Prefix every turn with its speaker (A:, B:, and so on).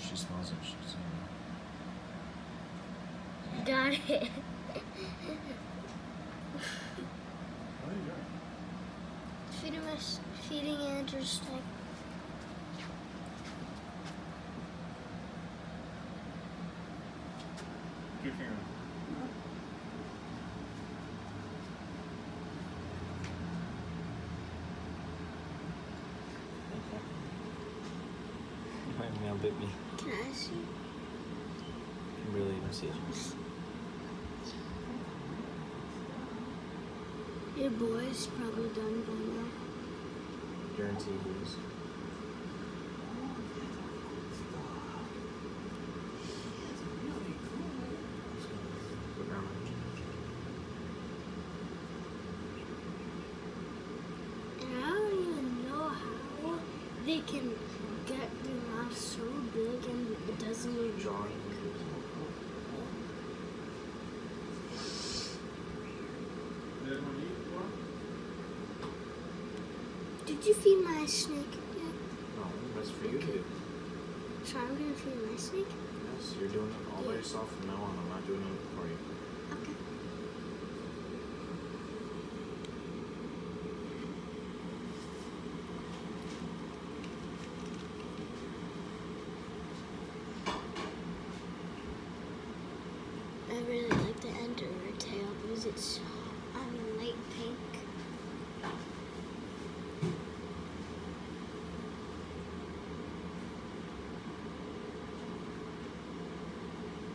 A: She smells it. She's
B: Got it.
C: What are you doing?
B: Feeding Andrew's snake.
C: Put your finger on.
A: My meow bit me.
B: Can I see?
A: Really, you see it?
B: Your boy's probably done by now.
A: Guarantee he is. Look around.
B: And I don't even know how they can get their mouth so big and it doesn't even
A: Jaw.
B: break.
C: Did everyone eat? Laura?
B: Did you feed my snake yet?
A: No, that's for you to do.
B: So I'm gonna feed my snake?
A: Yes, you're doing it all by yourself from now on. I'm not doing it for you.
B: Okay. I really like the end of her tail because it's